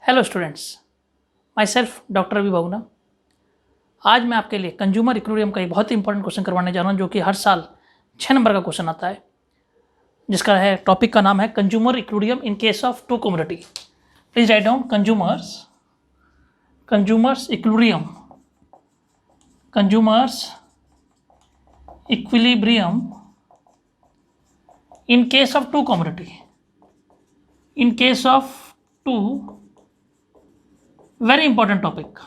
Hello students, my self doctor अभी बहुना। आज मैं आपके लिए कंज्यूमर इक्विलिब्रियम का एक बहुत ही इंपॉर्टेंट क्वेश्चन करवाने जा रहा हूँ, जो कि हर साल 6 नंबर का क्वेश्चन आता है, जिसका है टॉपिक का नाम है consumer equilibrium in case of two commodity. Please write down consumer's equilibrium in case of two commodity, in case of two, very important topic,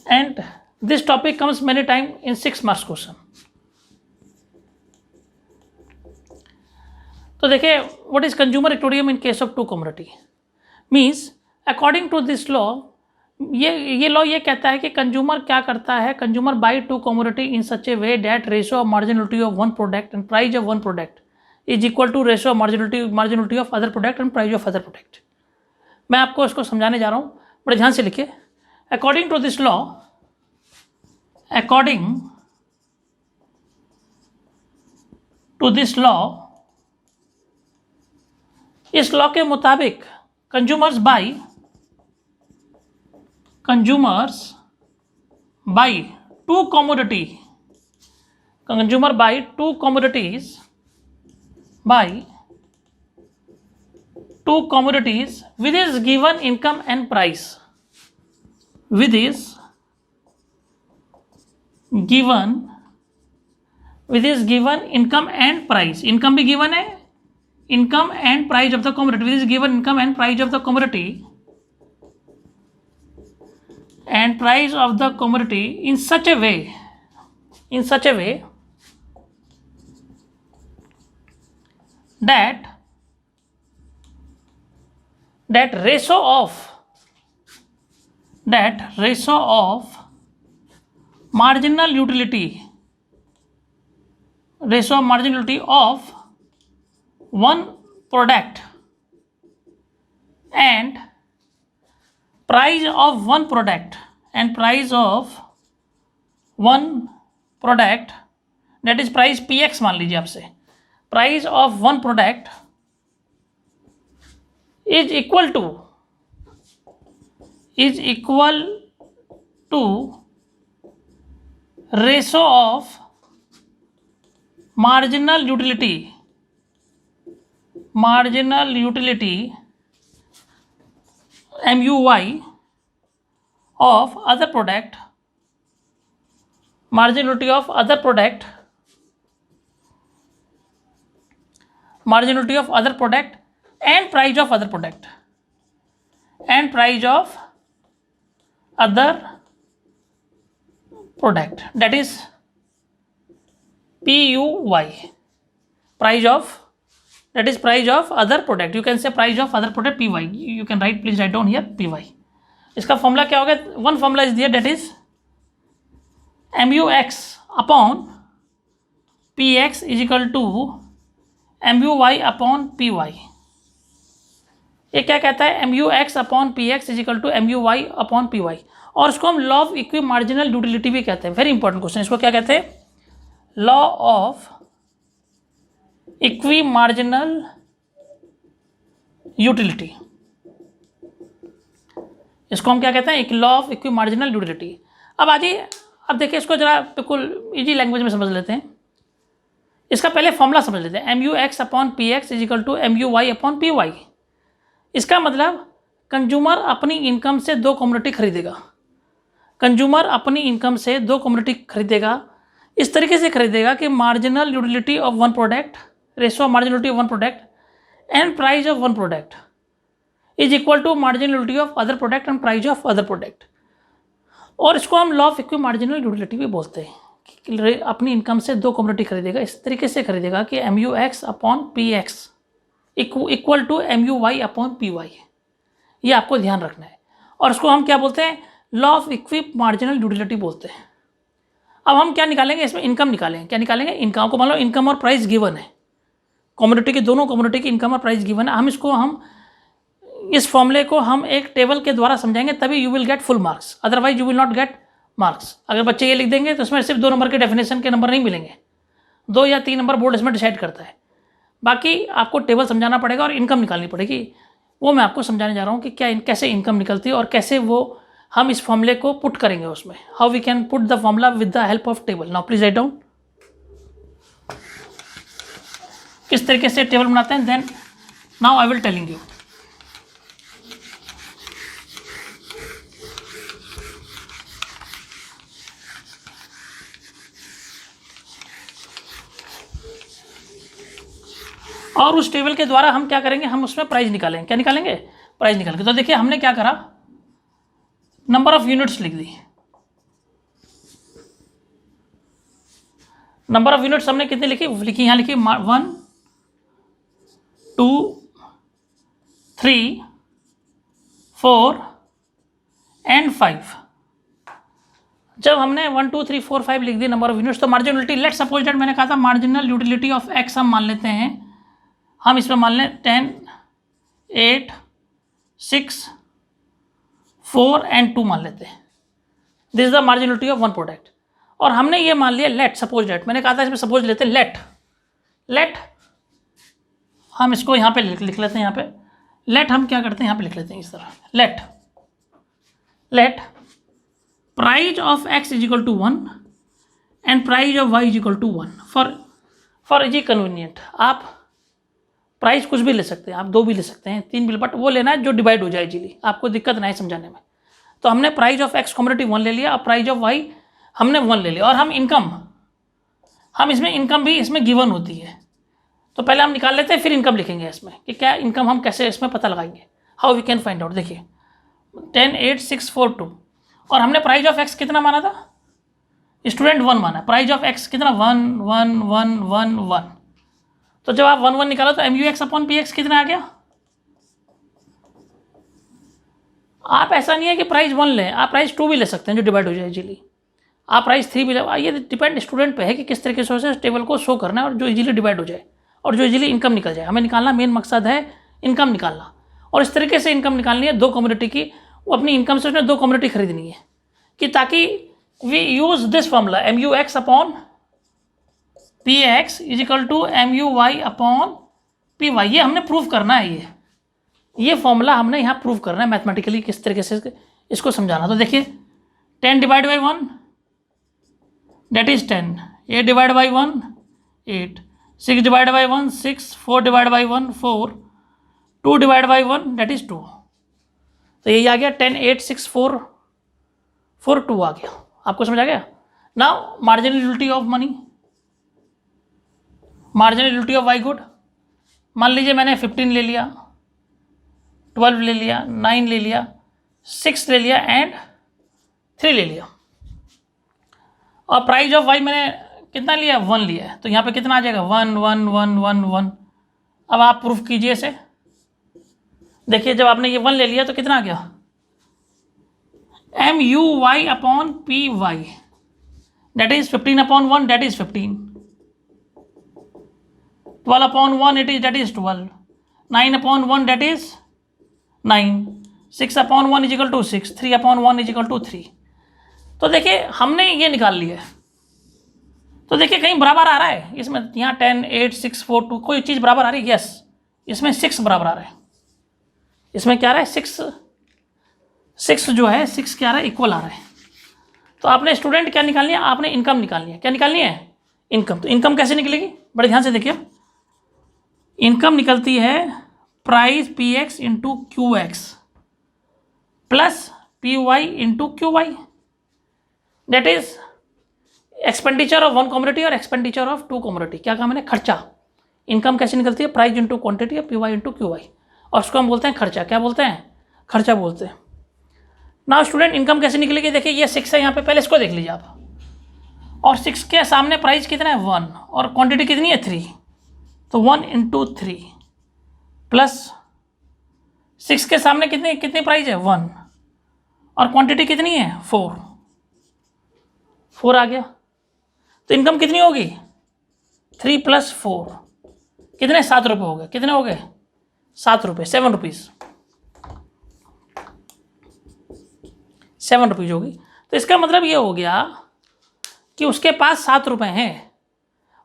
and this topic comes many time in 6 marks question. तो देखिए, what is consumer equilibrium in case of two commodity means according to this law, ये law ये कहता है कि consumer क्या करता है, consumer buy two commodity in such a way that ratio of marginality of one product and price of one product is equal to ratio of marginality of other product and price of other product. मैं आपको इसको समझाने जा रहा हूँ, बड़े ध्यान से लिखिए। अकॉर्डिंग टू दिस लॉ, इस लॉ के मुताबिक consumer buy to commodities with his given income and price, with his given income and price, income भी given है, income and price of the commodity, with his given income and price of the commodity and price of the commodity in such a way that ratio of marginal utility of one product and price of one product that is price px मान लीजिए आपसे, price of one product is equal to ratio of marginal utility MUY of other product, marginality of other product and price of other product that is PUY, price of other product. You can say price of other product PY. You can write, please write down here PY. इसका formula क्या होगा? One formula is there, that is MUX upon PX is equal to MUY upon PY। ये क्या कहता है? MUX upon PX is equal to MUY upon PY, और इसको हम law of equi marginal utility भी कहते हैं। वेरी इंपॉर्टेंट क्वेश्चन, इसको क्या कहते हैं? Law of equi marginal utility. इसको हम क्या कहते हैं? एक law of equi marginal utility. अब अब देखिए, इसको जरा बिल्कुल इजी लैंग्वेज में समझ लेते हैं। इसका पहले फॉर्मूला समझ लेते हैं। MUX upon PX is equal to MUY upon PY। इसका मतलब कंज्यूमर अपनी इनकम से दो कमोडिटी खरीदेगा। इस तरीके से खरीदेगा कि marginal utility of one product, ratio of marginality of one product and price of one product is equal to marginality of other product and price of other product. और इसको हम law of equi marginal utility भी बोलते हैं कि अपनी income से दो कमोडिटी खरीदेगा। इस तरीके से खरीदेगा कि MUX upon PX equal to MUY upon PY। ये आपको ध्यान रखना है, और इसको हम क्या बोलते हैं? Law of equi marginal utility बोलते हैं। अब हम क्या निकालेंगे? इसमें इनकम निकालेंगे। क्या निकालेंगे? इनकम को मान लो इनकम और प्राइस गिवन है, दोनों कमोडिटी की इनकम और प्राइस गिवन है। हम इस फॉर्मूले को हम एक टेबल के द्वारा समझाएंगे, तभी you will get full marks, otherwise you will not get marks. अगर बच्चे ये लिख देंगे तो इसमें सिर्फ 2 नंबर के डेफिनेशन के नंबर नहीं मिलेंगे, 2 या 3 नंबर बोर्ड इसमें डिसाइड करता है। बाकी आपको टेबल समझाना पड़ेगा और इनकम निकालनी पड़ेगी। वो मैं आपको समझाने जा रहा हूँ कि कैसे इनकम निकलती है और कैसे वो हम इस फॉर्मूले को पुट करेंगे उसमें, how we can put the formula with the help of table. Now please write down किस तरीके से टेबल बनाते हैं, then now I will telling you. और उस टेबल के द्वारा हम क्या करेंगे, हम उसमें प्राइस निकालेंगे। क्या निकालेंगे, प्राइस निकालेंगे। तो देखिए हमने क्या करा, नंबर ऑफ यूनिट्स लिख दी। नंबर ऑफ यूनिट्स हमने कितनी लिखी यहां लिखी 1 2 3 4 एंड 5। जब हमने 1 2 3 4 5 लिख दी नंबर ऑफ यूनिट्स, तो मार्जिनलिटी, लेट सपोज दैट मैंने कहा था मार्जिनल यूटिलिटी ऑफ एक्स हम मान लेते हैं, हम इसमें मान लें 10 8 6 4 एंड 2 मान लेते हैं। This is the marginality of one product. और हमने ये मान लिया लेट सपोज दैट, मैंने कहा था इसमें सपोज लेते हैं लेट हम इसको यहाँ पे लिख लेते हैं। यहाँ पे लेट हम क्या करते हैं, यहाँ पे लिख लेते हैं इस तरह, let price of x is equal to 1 and price of y is equal to 1 for easy convenient. आप प्राइस कुछ भी ले सकते हैं, आप 2 भी ले सकते हैं, 3 भी, बट वो लेना है जो डिवाइड हो जाए इजीली, आपको दिक्कत ना है समझाने में। तो हमने प्राइस ऑफ एक्स कम्युनिटी 1 ले लिया और प्राइस ऑफ वाई हमने 1 ले लिया। और हम इसमें इनकम भी इसमें गिवन होती है, तो पहले हम निकाल लेते हैं, फिर इनकम लिखेंगे इसमें कि क्या इनकम हम कैसे इसमें पता लगाएंगे, how we can find out. देखिए 10 8 6 4 2 और हमने प्राइस ऑफ एक्स कितना माना था, स्टूडेंट 1 माना। प्राइस ऑफ एक्स कितना 1 1 1 1 1। तो जब आप 1 1 निकालो तो MUX अपॉन PX कितना आ गया। आप ऐसा नहीं है कि प्राइस 1 लें, आप प्राइस 2 भी ले सकते हैं जो डिवाइड हो जाए इजीली, आप प्राइस 3 भी ले। ये डिपेंड स्टूडेंट पे है कि किस तरीके से उसे टेबल को शो करना है और जो इजीली डिवाइड हो जाए और जो इजीली इनकम निकल जाए। हमें निकालना, मेन मकसद है इनकम निकालना। और इस तरीके से इनकम निकालनी है 2 कम्युनिटी की, वो अपनी इनकम से उसने 2 कम्युनिटी खरीदनी है कि ताकि we use this formula MUX upon PX is equal to MUY upon PY। ये हमने प्रूव करना है, ये फॉर्मूला हमने यहाँ प्रूव करना है मैथमेटिकली, किस तरीके से इसको समझाना। तो देखिए 10 divide by 1 that is 10, 8 divide by 1 8, 6 divide by 1 6, 4 divide by 1 4, 2 divide by 1 that is 2। तो यही आ गया 10 8 6 4 4 2 आ गया। आपको समझ आ गया। Now marginality of money, marginality of Y good. मान लीजिए मैंने 15 ले लिया, 12 ले लिया, 9 ले लिया, 6 ले लिया एंड 3 ले लिया। और प्राइस ऑफ वाई मैंने कितना लिया, 1 लिया है। तो यहाँ पे कितना आ जाएगा 1 1 1 1 1। अब आप प्रूफ कीजिए इसे। देखिए जब आपने ये 1 ले लिया तो कितना आ गया, MUY upon PY that is 15 upon 1 that is 15, 12 upon 1 it is that is 12, 9 upon 1 that is 9, 6 upon 1 is equal to 6, 3 upon 1 is equal to 3। तो देखिए हमने ये निकाल लिया है। तो देखिए कहीं बराबर आ रहा है इसमें, यहाँ 10 8 6 4 2 कोई चीज़ बराबर आ रही है, यस इसमें 6 बराबर आ रहा है। इसमें क्या आ रहा है 6 जो है 6 क्या आ रहा है, इक्वल आ रहा है। तो आपने स्टूडेंट क्या निकालनी है, आपने इनकम निकालनी है। क्या निकालनी है, इनकम। तो इनकम कैसे निकलेगी, बड़े ध्यान से देखिए। इनकम निकलती है price PX into QX plus PY into QY that is expenditure of 1 commodity और एक्सपेंडिचर ऑफ 2 कमोडिटी। क्या कहा मैंने, खर्चा। इनकम कैसे निकलती है, प्राइस इंटू क्वांटिटी और PY इंटू QY, और उसको हम बोलते हैं खर्चा। क्या बोलते हैं, खर्चा बोलते हैं। नाउ स्टूडेंट इनकम कैसे निकलेगी, देखिए ये 6 है यहाँ पे, पहले इसको देख लीजिए आप। और 6 के सामने प्राइस कितना है 1 और क्वांटिटी कितनी है 3, तो 1 इंटू 3 प्लस 6 के सामने कितनी प्राइस है 1 और क्वांटिटी कितनी है 4 आ गया। तो इनकम कितनी होगी 3 प्लस 4 कितने, 7 रुपये हो गए। कितने हो गए 7 रुपये, 7 रुपीज़, 7 रुपीज़ होगी। तो इसका मतलब ये हो गया कि उसके पास 7 रुपये हैं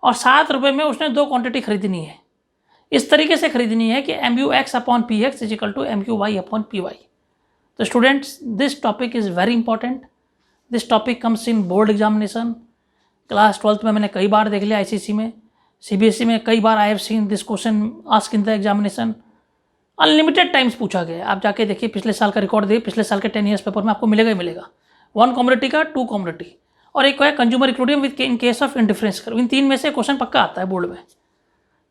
और 7 रुपये में उसने 2 क्वांटिटी खरीदनी है। इस तरीके से खरीदनी है कि MUX upon PX is equal to MQY upon PY। तो students, this topic is very important. This topic comes in board examination. Class 12th में मैंने कई बार देख लिया, ICC में, CBSE में कई बार I have seen this question asked in the examination. Unlimited times पूछा गया। आप जाके देखिए, पिछले साल का रिकॉर्ड देखिए, पिछले साल के 10 ईयर्स पेपर में आपको मिलेगा ही मिलेगा। 1 कॉमोडिटी का, 2 कॉमोडिटी, और एक है consumer equilibrium within case of indifference curve. इन 3 में से क्वेश्चन पक्का आता है बोर्ड में।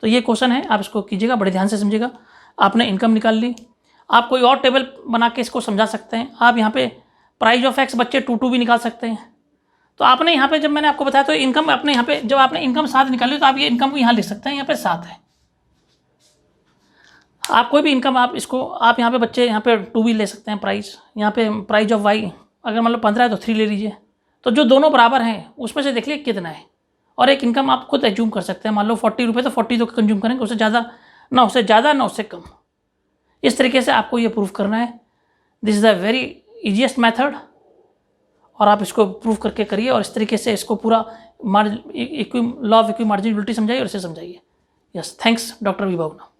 तो ये क्वेश्चन है, आप इसको कीजिएगा, बड़े ध्यान से समझिएगा। आपने इनकम निकाल ली, आप कोई और टेबल बना के इसको समझा सकते हैं। आप यहाँ पे प्राइस ऑफ एक्स बच्चे 2 भी निकाल सकते हैं। तो आपने यहाँ पे, जब मैंने आपको बताया, तो इनकम अपने यहाँ पे, जब आपने इनकम 7 निकाली तो आप ये इनकम को यहाँ लिख सकते हैं, यहाँ पे 7 है। आप कोई भी इनकम, आप इसको, आप यहाँ पे बच्चे यहाँ पे 2 भी ले सकते हैं। प्राइस यहाँ पे प्राइस ऑफ वाई अगर मान लो 15 है तो 3 ले लीजिए। तो जो दोनों बराबर हैं उसमें से देख लीजिए कितना है, और एक इनकम आप खुद एज्यूम कर सकते हैं। मान लो 40 रुपये, तो 40 तो कंज्यूम करेंगे, उससे ज़्यादा ना, उससे ज़्यादा ना उससे कम। इस तरीके से आपको ये प्रूफ करना है। This is the very easiest method, और आप इसको प्रूफ करके करिए, और इस तरीके से इसको पूरा लॉ ऑफ इक्वी मार्जिनबिलिटी समझाइए और इसे समझाइए। Yes, thanks doctor विभावना।